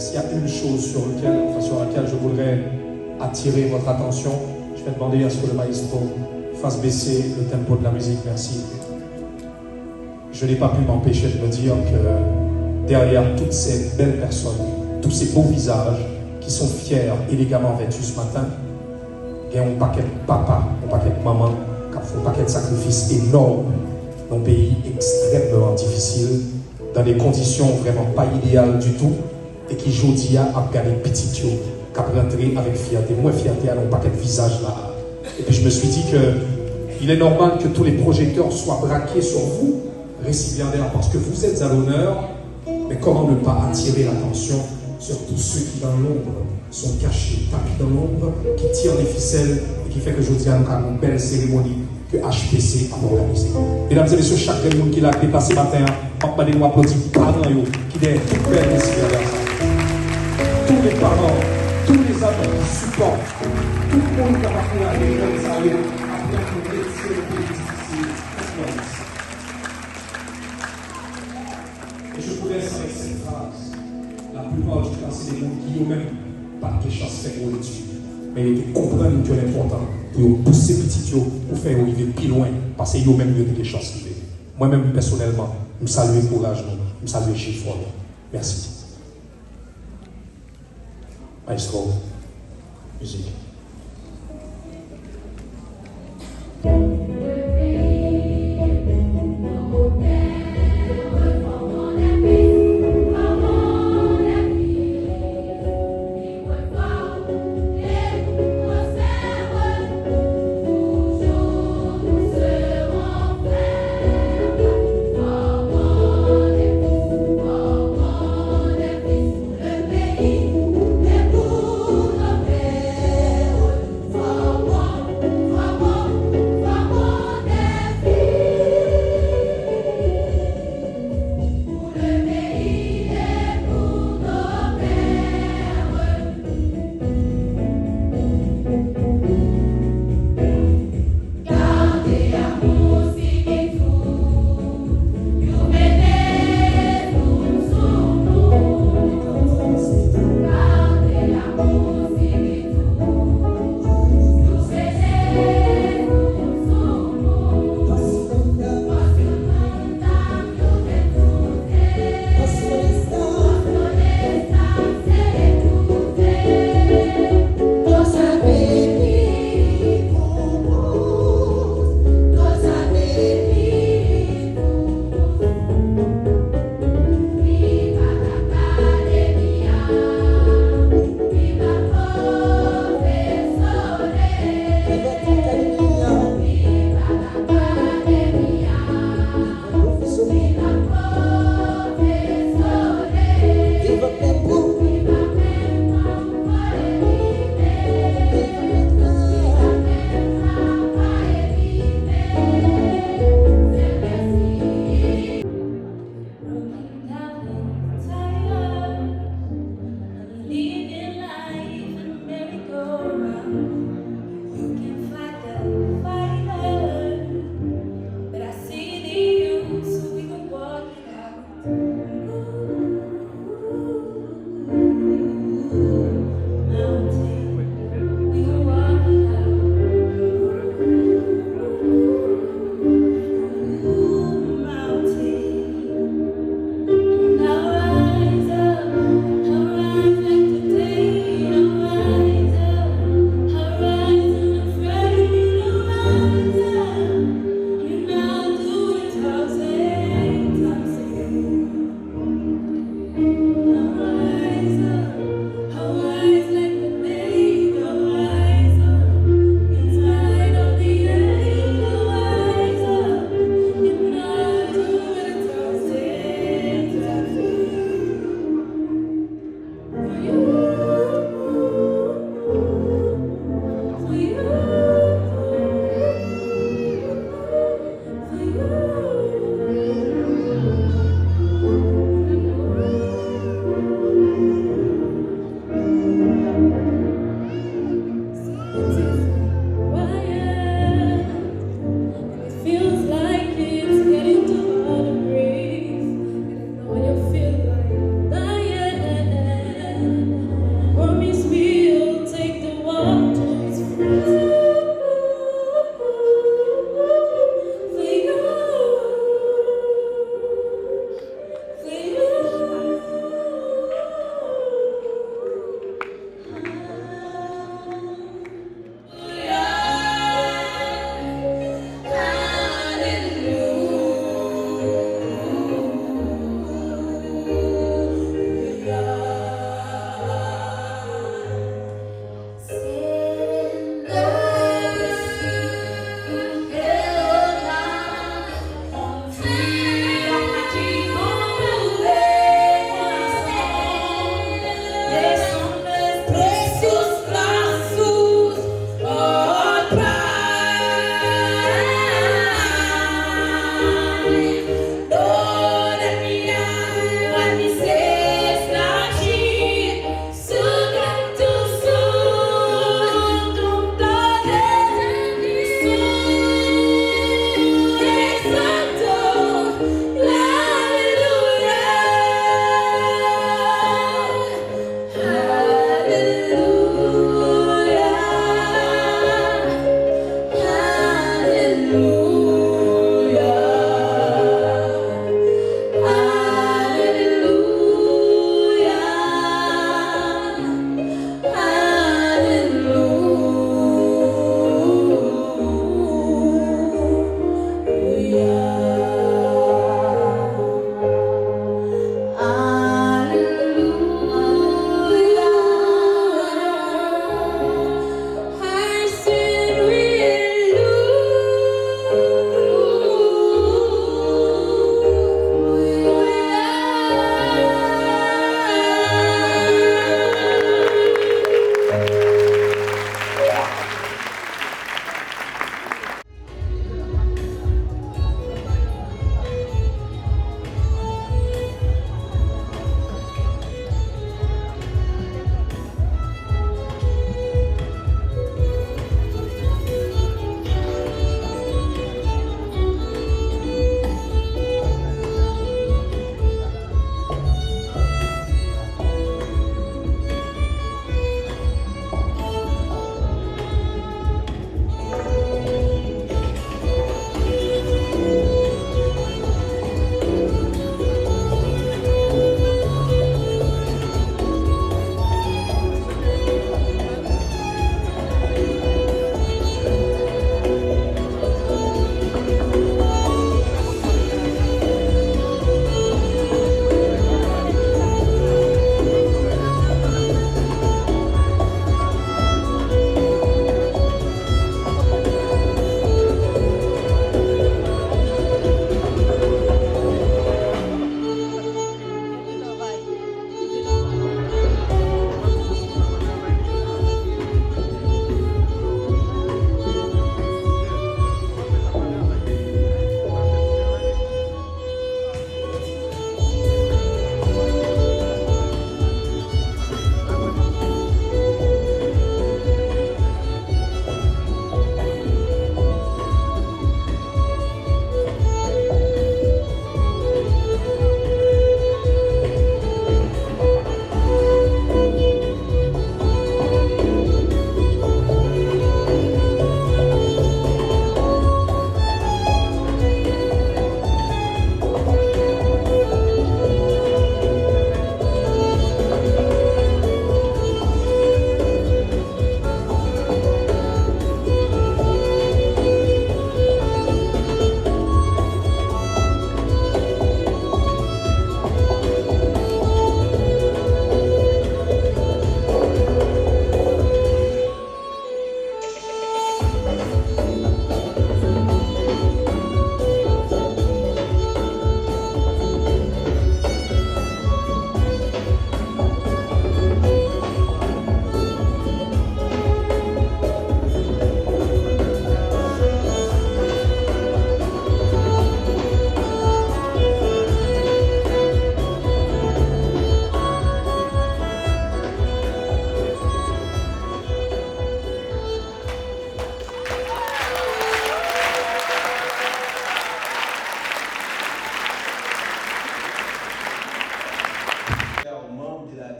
s'il y a une chose sur laquelle je voudrais attirer votre attention, je vais demander à ce que le maestro fasse baisser le tempo de la musique. Merci. Je n'ai pas pu m'empêcher de me dire que derrière toutes ces belles personnes, tous ces beaux visages qui sont fiers, élégamment vêtus ce matin, il y a un paquet de papa, un paquet de maman qui font un paquet de sacrifices énormes dans un pays extrêmement difficile, dans des conditions vraiment pas idéales du tout, et qui aujourd'hui a regardé petit qui a rentré avec fierté. Moi, fierté à un paquet de visages là. Et puis je me suis dit que il est normal que tous les projecteurs soient braqués sur vous, récipiendaires, parce que vous êtes à l'honneur, mais comment ne pas attirer l'attention sur tous ceux qui dans l'ombre sont cachés, tapis dans l'ombre, qui tirent les ficelles et qui fait que aujourd'hui, on a une belle cérémonie que HPC a organisée. Mesdames et messieurs, chaque monde qui l'a dépassé matin, on va nous applaudir parents qui est tout belle récipiendaire. Tous les parents, tous les amis qui supportent, tout le monde qui a appris à aller dans les arrêts, après qu'on réussisse le pays difficile. Et je vous laisse avec cette phrase. La plupart du temps, c'est des gens qui eux-mêmes pas de chasse fait pour l'étude. Mais ils comprennent que l'important pour pousser petit pour faire arriver plus loin, parce que eux-mêmes ils ont des chances qui moi-même, personnellement, je salue le courage, je salue le chiffre. Merci. Maestro, musique. Pour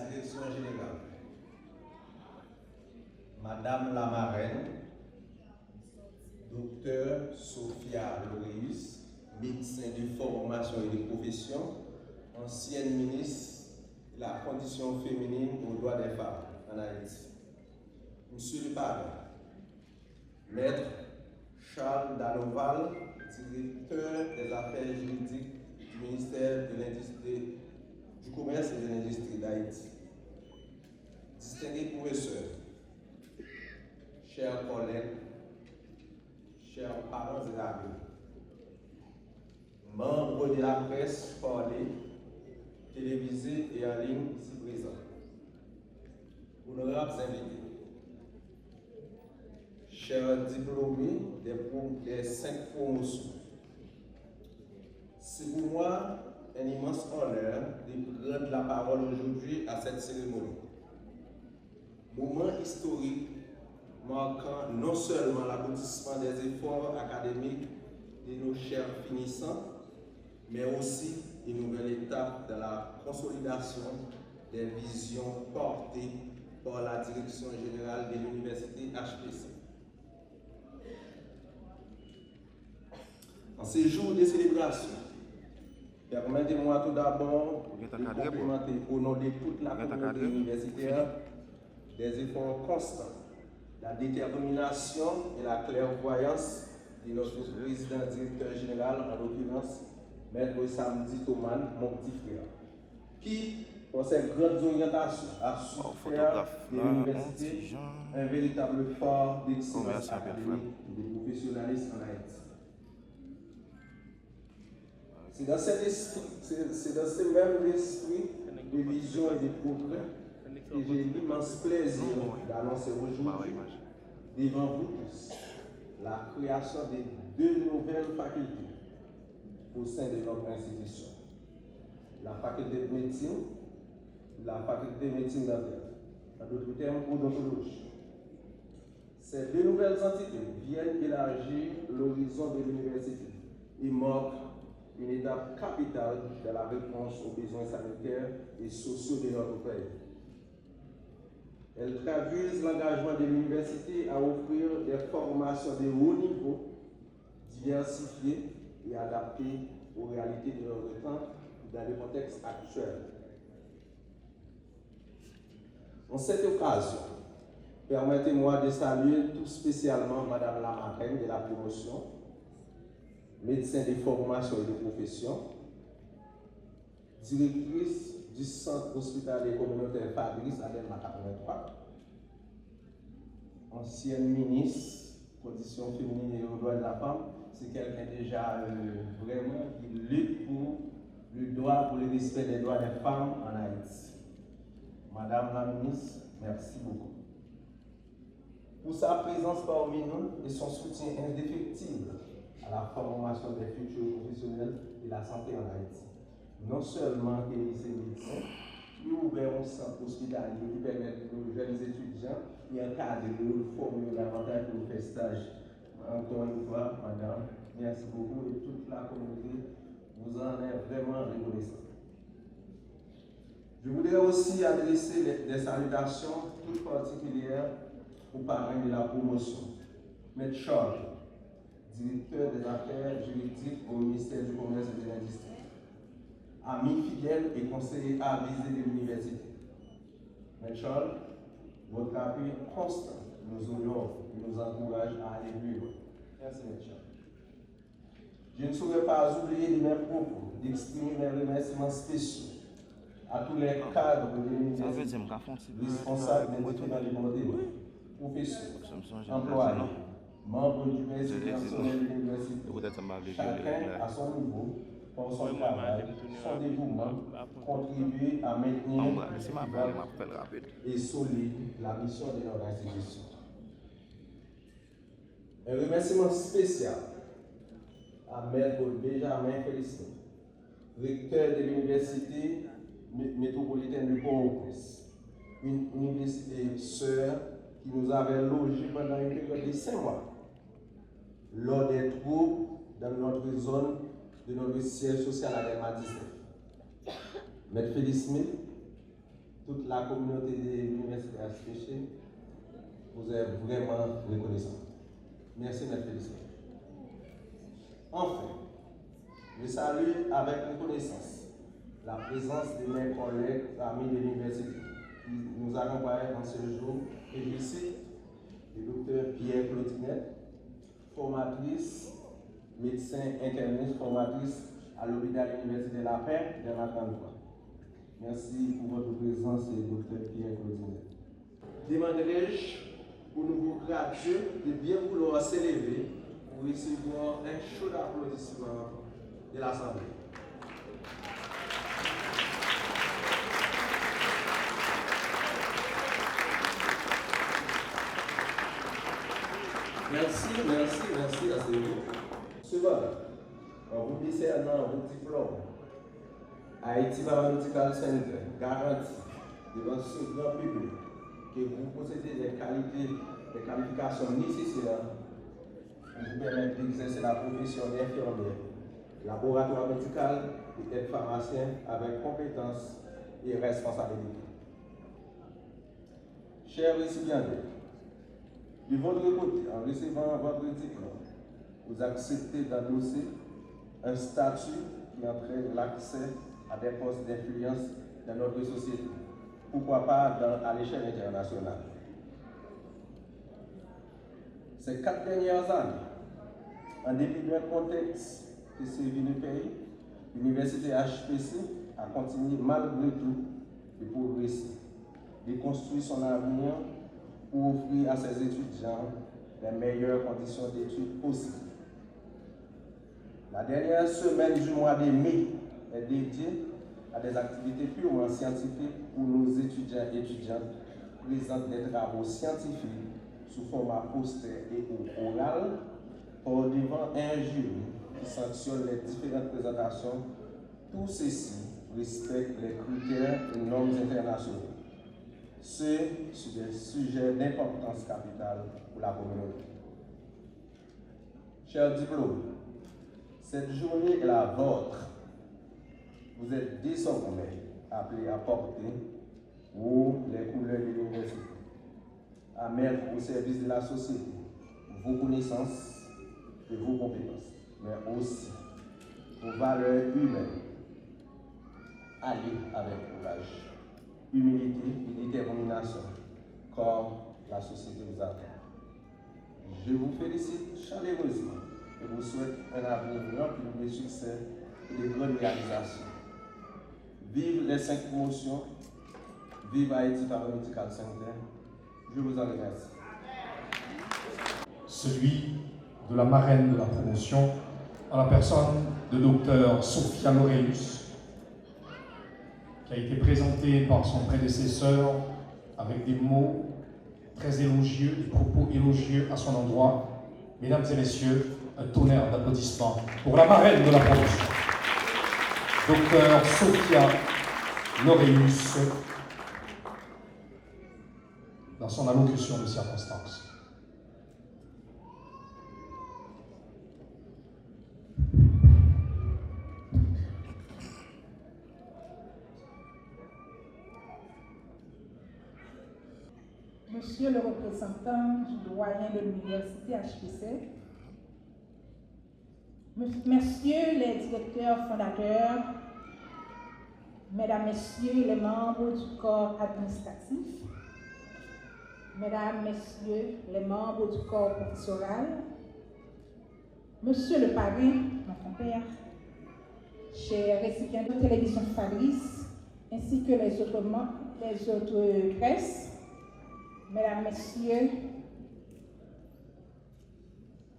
direction générale, Madame la marraine, Docteur Sophia Laureus, médecin de formation et de profession, ancienne ministre de la condition féminine aux droits des femmes en Haïti. Monsieur le Parrain, Maître Charles Danoval, directeur des affaires juridiques du ministère de l'Industrie, du Commerce et de l'Industrie d'Haïti. Distingués professeurs, chers collègues, chers parents et amis, membres de la presse parlée, télévisée et en ligne ici présents, honorables invités, chers diplômés des 5 promotions, c'est pour moi un immense honneur de prendre la parole aujourd'hui à cette cérémonie. Moment historique marquant non seulement l'aboutissement des efforts académiques de nos chers finissants, mais aussi une nouvelle étape dans la consolidation des visions portées par la direction générale de l'université HPC. En ces jours de célébration, permettez-moi tout d'abord de complimenter au nom de toute la communauté universitaire des efforts constants, la détermination et la clairvoyance de notre président directeur général, en l'occurrence, Maître Samedi Thoman, mon petit frère, qui, pour ses grandes orientations, a su faire de l'université un véritable phare d'excellence académique et de professionnalisme en Haïti. C'est dans ce même esprit de vision et de progrès que j'ai l'immense plaisir d'annoncer aujourd'hui devant vous tous la création de 2 nouvelles facultés au sein de notre institution. La faculté de médecine, la faculté de médecine dentaire, en d'autres termes, odontologie. Ces 2 nouvelles entités viennent élargir l'horizon de l'université et marquent une étape capitale de la réponse aux besoins sanitaires et sociaux de notre pays. Elles traduisent l'engagement de l'université à offrir des formations de haut niveau, diversifiées et adaptées aux réalités de notre temps dans le contexte actuel. En cette occasion, permettez-moi de saluer tout spécialement Madame la marraine de la promotion, médecin de formation et de profession, directrice du centre hospitalier communautaire Fabrice Adelma 83, ancienne ministre, condition féminine et aux droits de la femme. C'est quelqu'un déjà vraiment qui lutte pour le droit, pour le respect des droits des femmes en Haïti. Madame la ministre, merci beaucoup pour sa présence parmi nous et son soutien indéfectible à la formation des futurs professionnels de la santé en Haïti. Non seulement que les médecins, qui ouvrent un centre hospitalier qui permet aux jeunes étudiants et encadrer de former davantage pour faire stage. Encore une fois, madame, merci beaucoup et toute la communauté vous en est vraiment reconnaissant. Je voudrais aussi adresser des salutations toutes particulières aux parrains de la promotion. Maître Charles, directeur des affaires juridiques au ministère du Commerce et de l'Industrie. Ami fidèle et conseiller avisé de l'université. Maître Charles, votre appui constant nous honore et nous encourage à aller plus loin. Merci, Maître Charles. Je ne saurais pas oublier de mes propos d'exprimer mes remerciements spéciaux à tous les cadres de l'université, responsables des différents départements, professeurs, employés, membres du personnel de l'université, chacun à son niveau, pour son travail, son dévouement, contribuer à maintenir et solide la mission de notre institution. Un remerciement spécial à Maître Benjamin Félicien, recteur de l'Université métropolitaine de Port-au-Prince, une université sœur qui nous avait logés pendant une période de 5 mois lors des troubles dans notre zone de notre siège social à Delma 19. Maître Félix Smith, toute la communauté de l'Université HPC, vous êtes vraiment reconnaissant. Merci, mes félicitations. Enfin, je salue avec reconnaissance la présence de mes collègues amis de l'université qui nous accompagnent en ce jour et je cite le docteur Pierre Clotinet, formatrice, médecin interniste, formatrice à l'hôpital Université de la Paix de Matanouba. Merci pour votre présence, docteur Pierre Clotinet. Demanderai-je pour nouveau gradués de bien vouloir s'élever pour recevoir un chaud applaudissement de l'Assemblée. Merci à vous. Cependant, en vous décernant vos diplômes, Haïti Paramédical Center garantit devant ce grand public que vous possédez des qualifications nécessaires pour vous permettre d'exercer la profession d'infirmière, laboratoire médical et aide pharmacien avec compétence et responsabilité. Chers récipiendaires, de votre côté, en recevant votre diplôme, vous acceptez d'endosser un statut qui entraîne l'accès à des postes d'influence dans notre société. Pourquoi pas à l'échelle internationale. Ces 4 dernières années, en dépit d'un contexte qui sévit le pays, l'Université HPC a continué malgré tout de progresser, de construire son avenir pour offrir à ses étudiants les meilleures conditions d'études possibles. La dernière semaine du mois de mai est dédiée à des activités purement scientifiques où nos étudiants et étudiantes présentent des travaux scientifiques sous format poster et ou oral par devant un jury qui sanctionne les différentes présentations. Tout ceci respecte les critères et normes internationaux. Ce sur des sujets d'importance capitale pour la communauté. Chers diplômés, cette journée est la vôtre. Vous êtes désormais appelés à porter haut les couleurs de l'université, à mettre au service de la société vos connaissances et vos compétences, mais aussi vos valeurs humaines. Allez avec courage, humilité et détermination, comme la société vous attend. Je vous félicite chaleureusement et vous souhaite un avenir rempli de succès et de grandes réalisations. Vive les 5 promotions, vive Haïti Paramédical Center. Je vous en remercie. Celui de la marraine de la promotion, en la personne de Dr Sophia Loreus, qui a été présentée par son prédécesseur avec des mots très élogieux, des propos élogieux à son endroit. Mesdames et messieurs, un tonnerre d'applaudissements pour la marraine de la promotion, Dr Sophia Loreus, dans son allocution de circonstance. Monsieur le représentant du doyen de l'université HPC, Messieurs les directeurs fondateurs, Mesdames, Messieurs les membres du corps administratif, Mesdames, Messieurs les membres du corps professoral, Monsieur le parrain, mon père, chers récipients de télévision Fabrice, ainsi que les autres presses, Mesdames, Messieurs,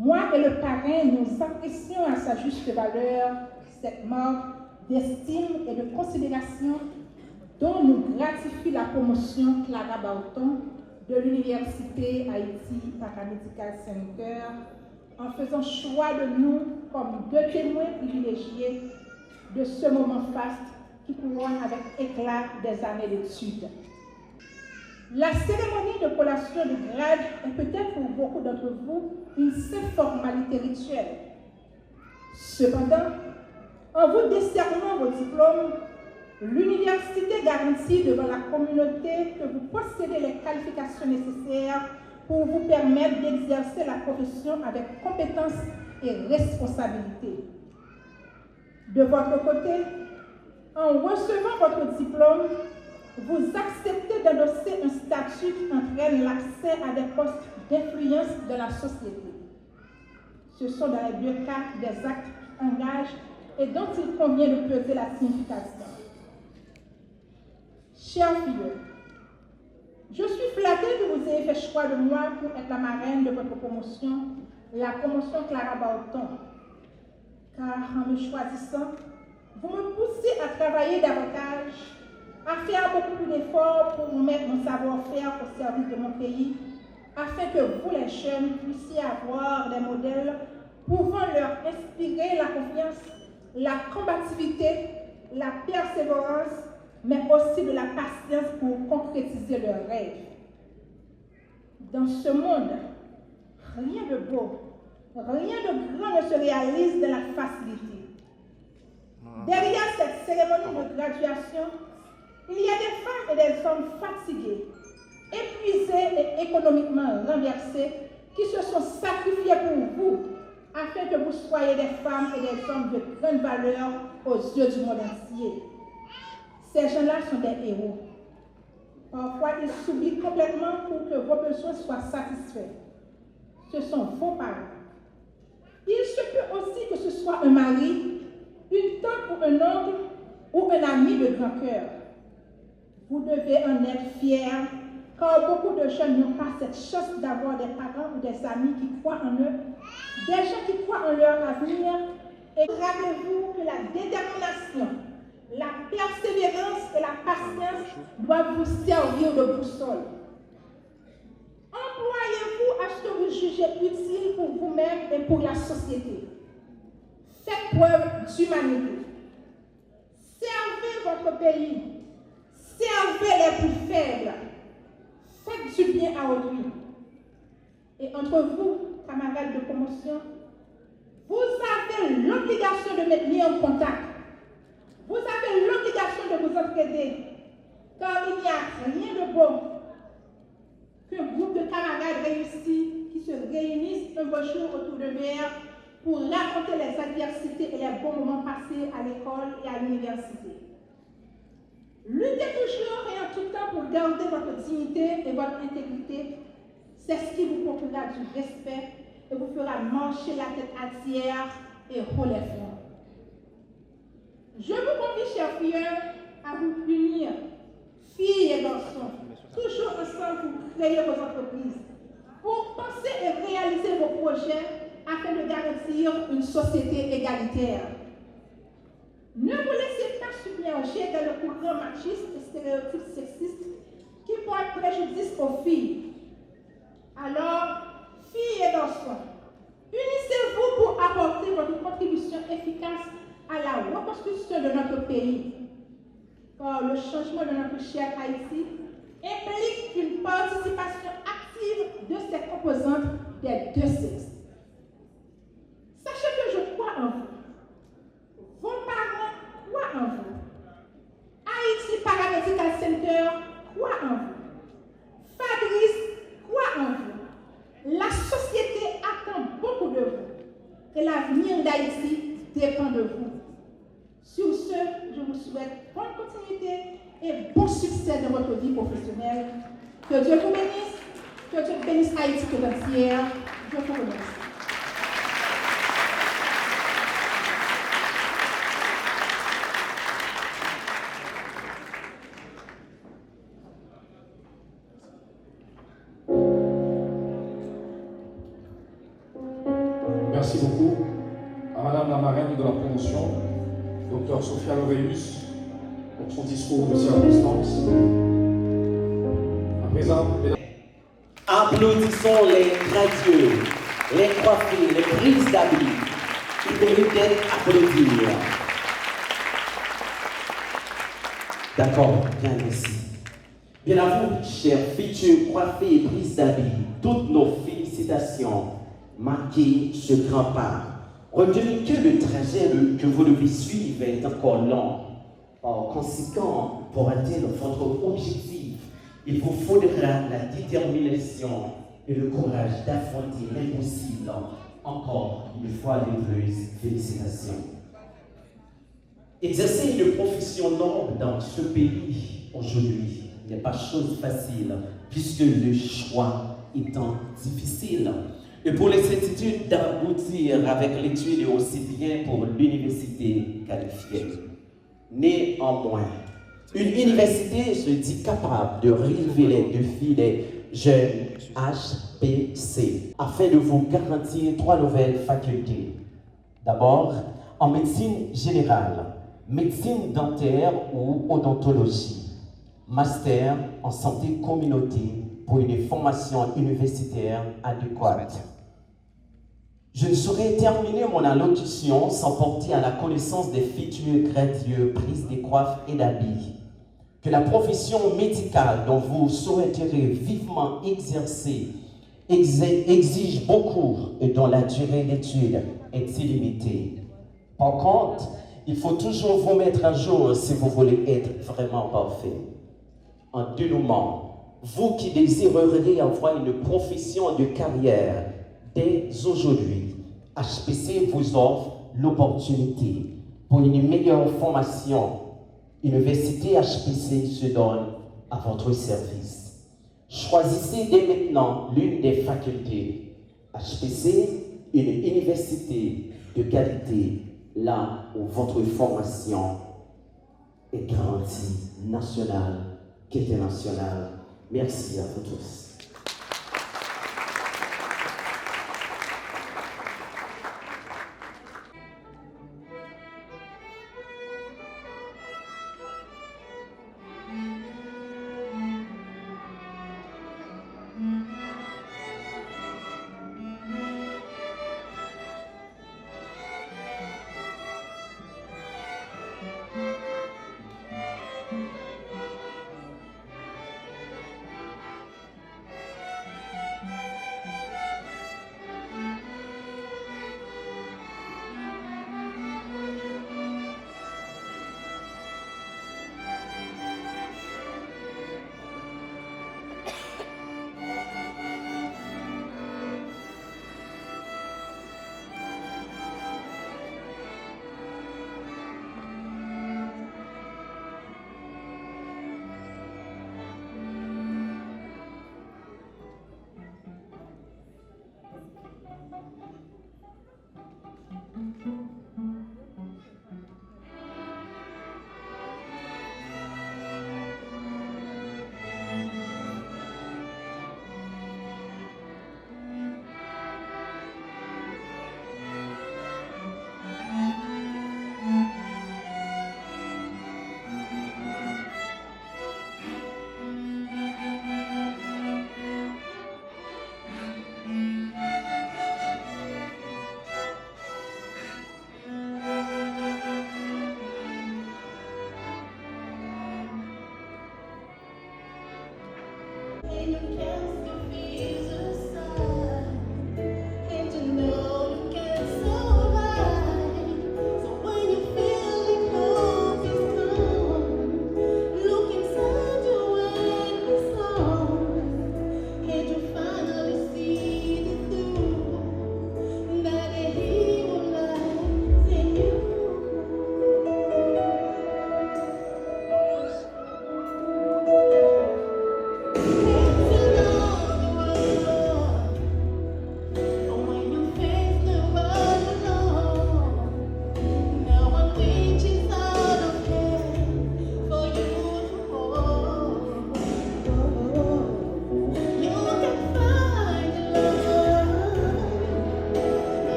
moi et le parrain, nous apprécions à sa juste valeur cette marque d'estime et de considération dont nous gratifie la promotion Clara Barton de l'Université Haïti Paramédical Center en faisant choix de nous comme 2 témoins privilégiés de ce moment faste qui couronne avec éclat des années d'études. La cérémonie de collation de grade est peut-être pour beaucoup d'entre vous une simple formalité rituelle. Cependant, en vous décernant vos diplômes, L'université garantit devant la communauté que vous possédez les qualifications nécessaires pour vous permettre d'exercer la profession avec compétence et responsabilité. De votre côté, en recevant votre diplôme, vous acceptez d'endosser un statut qui entraîne l'accès à des postes d'influence de la société. Ce sont dans les deux cas des actes qui engagent et dont il convient de peser la signification. Chers filles, je suis flattée que vous ayez fait choix de moi pour être la marraine de votre promotion, la promotion Clara Baoton. Car en me choisissant, vous me poussez à travailler davantage, à faire beaucoup plus d'efforts pour mettre mon savoir-faire au service de mon pays, afin que vous, les jeunes, puissiez avoir des modèles pouvant leur inspirer la confiance, la combativité, la persévérance, mais aussi de la patience pour concrétiser leurs rêves. Dans ce monde, rien de beau, rien de grand ne se réalise de la facilité. Derrière cette cérémonie de graduation, il y a des femmes et des hommes fatigués, épuisés et économiquement renversés qui se sont sacrifiés pour vous afin que vous soyez des femmes et des hommes de grande valeur aux yeux du monde entier. Ces gens-là sont des héros. Parfois, ils s'oublient complètement pour que vos besoins soient satisfaits. Ce sont vos parents. Il se peut aussi que ce soit un mari, une tante ou un oncle ou un ami de grand cœur. Vous devez en être fiers, car beaucoup de jeunes n'ont pas cette chance d'avoir des parents ou des amis qui croient en eux, des gens qui croient en leur avenir. Et rappelez-vous que la détermination, la persévérance et la patience doivent vous servir de boussole. Employez-vous à ce que vous jugez utile pour vous-même et pour la société. Faites preuve d'humanité. Servez votre pays. Servez les plus faibles. Faites du bien à autrui. Et entre vous, camarades de promotion, vous avez l'obligation de maintenir en contact. Vous avez l'obligation de vous entraider. Car il n'y a rien de beau qu'un groupe de camarades réussis qui se réunissent un beau jour autour de verre pour raconter les adversités et les bons moments passés à l'école et à l'université. Luttez toujours et en tout temps pour garder votre dignité et votre intégrité. C'est ce qui vous procurera du respect et vous fera marcher la tête entière et haut les flancs. Je vous convie, chers filles, à vous unir, filles et garçons, toujours ensemble pour créer vos entreprises, pour penser et réaliser vos projets afin de garantir une société égalitaire. Ne vous laissez pas submerger dans le courant machiste et stéréotypes sexistes qui portent préjudice aux filles. Alors, filles et garçons, unissez-vous pour apporter votre contribution efficace à la reconstruction de notre pays. Car le changement de notre cher Haïti implique une participation active de ses composantes des deux sexes. Sachez que je crois en vous. Vos parents croient en vous. Haïti Paramedical Center croit en vous. Fabrice croit en vous. La société attend beaucoup de vous. Et l'avenir d'Haïti dépend de vous. Sur ce, je vous souhaite bonne continuité et bon succès dans votre vie professionnelle. Que Dieu vous bénisse. Que Dieu bénisse Haïti tout entière. Je vous remercie. Merci beaucoup à Madame la marraine de la promotion, Dr Sophia Laureus, pour son discours de circonstance. À présent, applaudissons les gradués, les coiffés, les prises d'habits. Ils méritent d'être applaudis. D'accord, bien merci. Bien à vous, chers futurs coiffés et prises d'habits, toutes nos félicitations. Marquez ce grand pas. Retenez que le trajet que vous devez suivre est encore long. Par conséquent, pour atteindre votre objectif, il vous faudra la détermination et le courage d'affronter l'impossible. Encore une fois, les félicitations. Exercer une profession noble dans ce pays aujourd'hui n'est pas chose facile, puisque le choix étant difficile. Et pour les certitudes d'aboutir avec l'étude et aussi bien pour l'université qualifiée. Néanmoins, une université se dit capable de relever les défis des jeunes HPC afin de vous garantir 3 nouvelles facultés. D'abord, en médecine générale, médecine dentaire ou odontologie, master en santé communauté pour une formation universitaire adéquate. Je ne saurais terminer mon allocution sans porter à la connaissance des futurs gradués prises des coiffes et d'habits que la profession médicale dont vous souhaiterez vivement exercer exige beaucoup et dont la durée d'études est illimitée. Par contre, il faut toujours vous mettre à jour si vous voulez être vraiment parfait. En dénouement, vous qui désireriez avoir une profession de carrière, dès aujourd'hui, HPC vous offre l'opportunité pour une meilleure formation. Université HPC se donne à votre service. Choisissez dès maintenant l'une des facultés. HPC, une université de qualité, là où votre formation est garantie nationale qu'internationale. Merci à vous tous.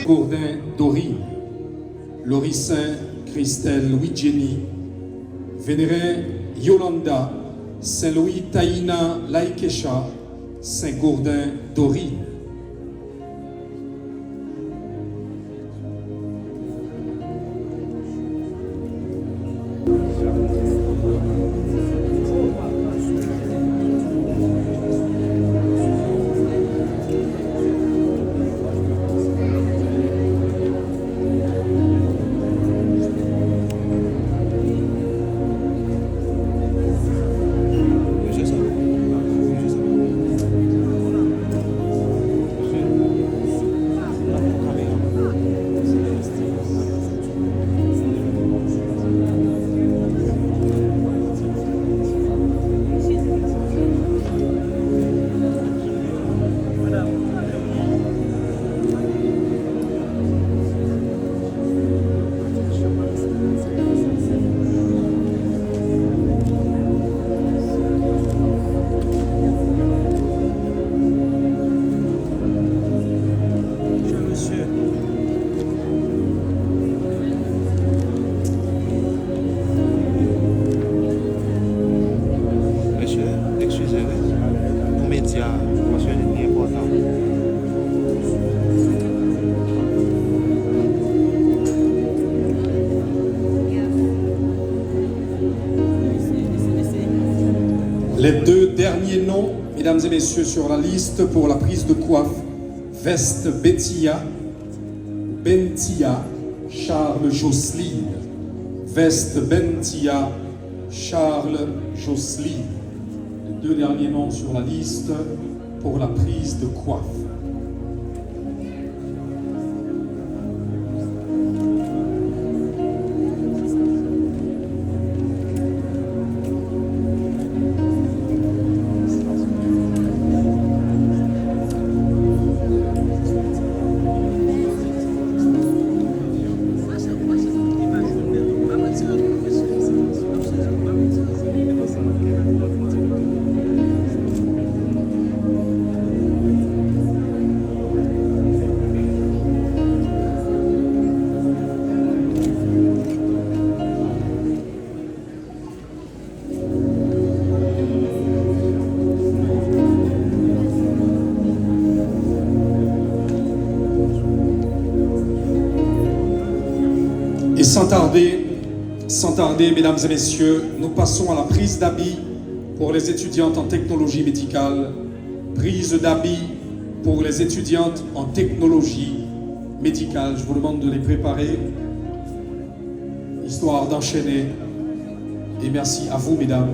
Gourdin Dori, Laurie Saint, Christelle Louis Jenny, Vénérin Yolanda, Saint-Louis Taïna Laikesha, Saint-Gourdin Dori. Les deux derniers noms, mesdames et messieurs, sur la liste pour la prise de coiffe, Veste Bettia, Bentia, Charles Jocelyne. Veste Bentia, Charles Jocelyne. Les deux derniers noms sur la liste pour la prise de coiffe. Et sans tarder, mesdames et messieurs, nous passons à la prise d'habits pour les étudiantes en technologie médicale. Prise d'habits pour les étudiantes en technologie médicale. Je vous demande de les préparer, histoire d'enchaîner. Et merci à vous, mesdames,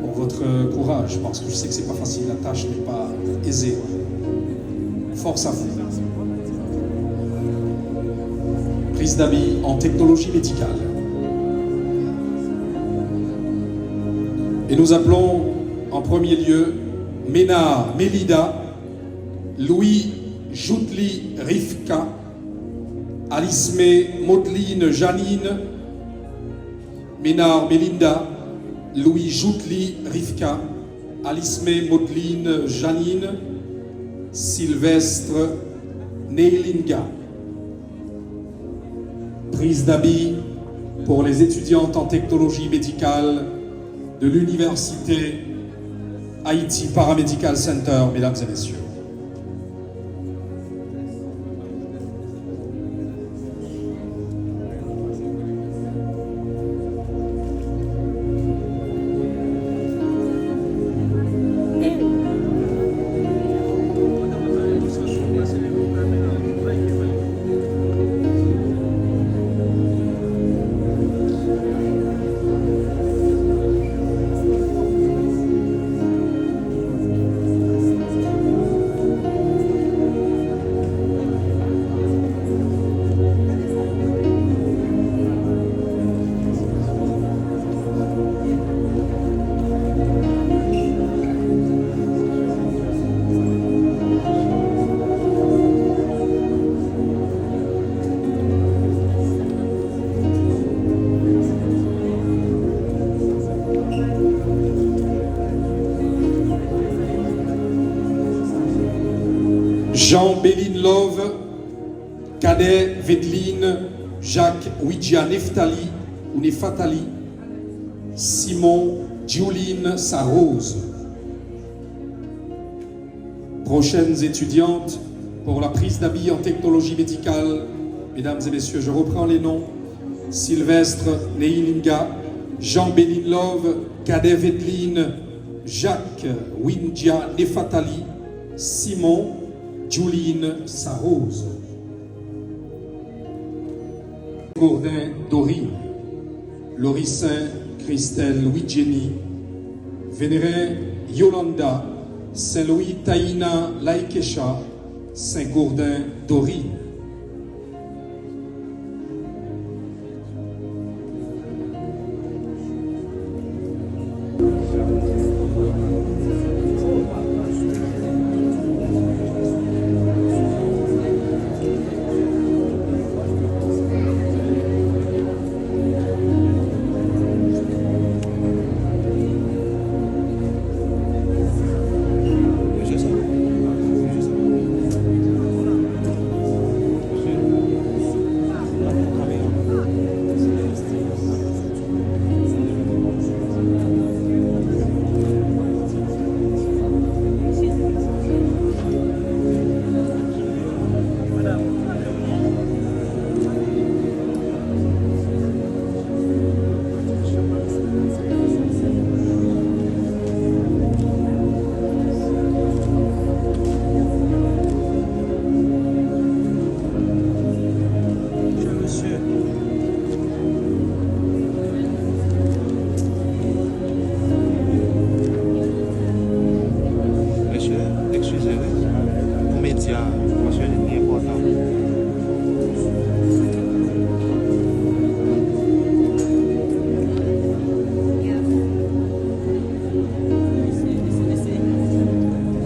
pour votre courage, parce que je sais que c'est pas facile, la tâche n'est pas aisée. Force à vous. Prise d'habits en technologie médicale. Et nous appelons en premier lieu Ménard Mélida, Louis Joutli Rivka, Alismé Maudeline Janine, Ménard Mélinda, Louis Joutli Rivka, Alismé Maudeline Janine, Sylvestre Neilinga. Prise d'habits pour les étudiantes en technologie médicale de l'Université Haïti Paramedical Center, mesdames et messieurs. Jean Béline-Love, Cadet Védeline, Jacques Ouidja Neftali ou Nefatali, Simon Juline Sarose. Prochaines étudiantes pour la prise d'habits en technologie médicale, mesdames et messieurs, je reprends les noms. Sylvestre Neilinga, Jean Béline-Love, Cadet Védeline, Jacques Ouidja Nefatali, Simon Juline Sarose. Gourdin Dorine, Lorissin Christelle Ouidjeni, Vénérin Yolanda, Saint-Louis Taïna Laikesha, Saint-Gourdin Dorine.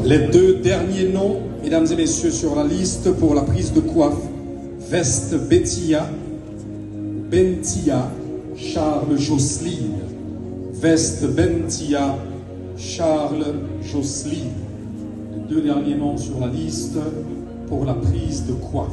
Les deux derniers noms, mesdames et messieurs, sur la liste pour la prise de coiffe, Veste Bettia, Bentia, Charles Jocelyne. Veste Bentia, Charles Jocelyne. Les deux derniers noms sur la liste pour la prise de coiffe.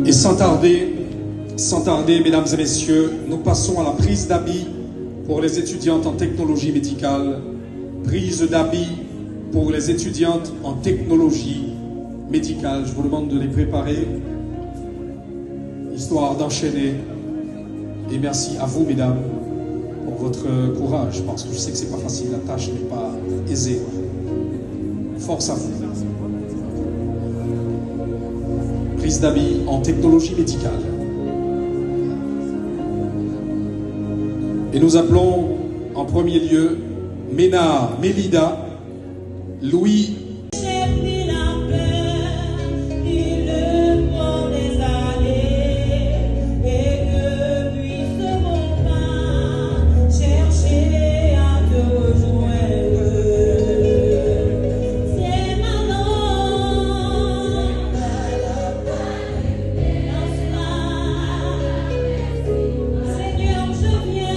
Et sans tarder, mesdames et messieurs, nous passons à la prise d'habits pour les étudiantes en technologie médicale. Prise d'habits pour les étudiantes en technologie médicale. Je vous demande de les préparer, histoire d'enchaîner. Et merci à vous, mesdames, pour votre courage, parce que je sais que c'est pas facile, la tâche n'est pas aisée. Force à vous. Prise d'habits en technologie médicale. Et nous appelons en premier lieu Ménard Mélida, Louis. Seigneur, je viens.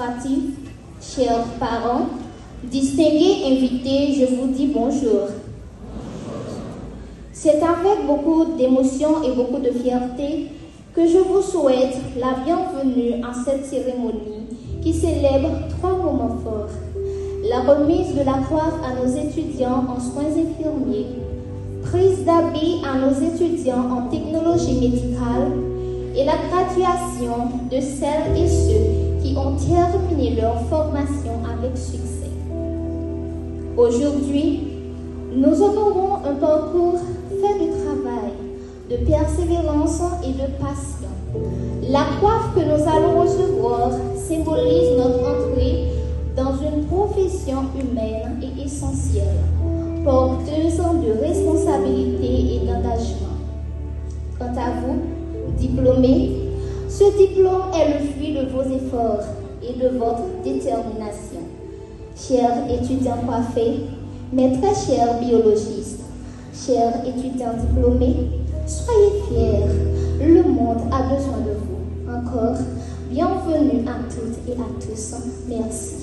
administratif, chers parents, distingués invités, je vous dis bonjour. C'est avec beaucoup d'émotion et beaucoup de fierté que je vous souhaite la bienvenue en cette cérémonie qui célèbre 3 moments forts. La remise de la coiffe à nos étudiants en soins infirmiers, prise d'habits à nos étudiants en technologie médicale et la graduation de celles et ceux qui ont terminé leur formation avec succès. Aujourd'hui, nous honorons un parcours fait de travail, de persévérance et de passion. La coiffe que nous allons recevoir symbolise notre entrée dans une profession humaine et essentielle, porteuse de responsabilité et d'engagement. Quant à vous, diplômés, ce diplôme est le fruit de vos efforts et de votre détermination. Chers étudiants coiffés, mes très chers biologistes, chers étudiants diplômés, soyez fiers, le monde a besoin de vous. Encore, bienvenue à toutes et à tous. Merci.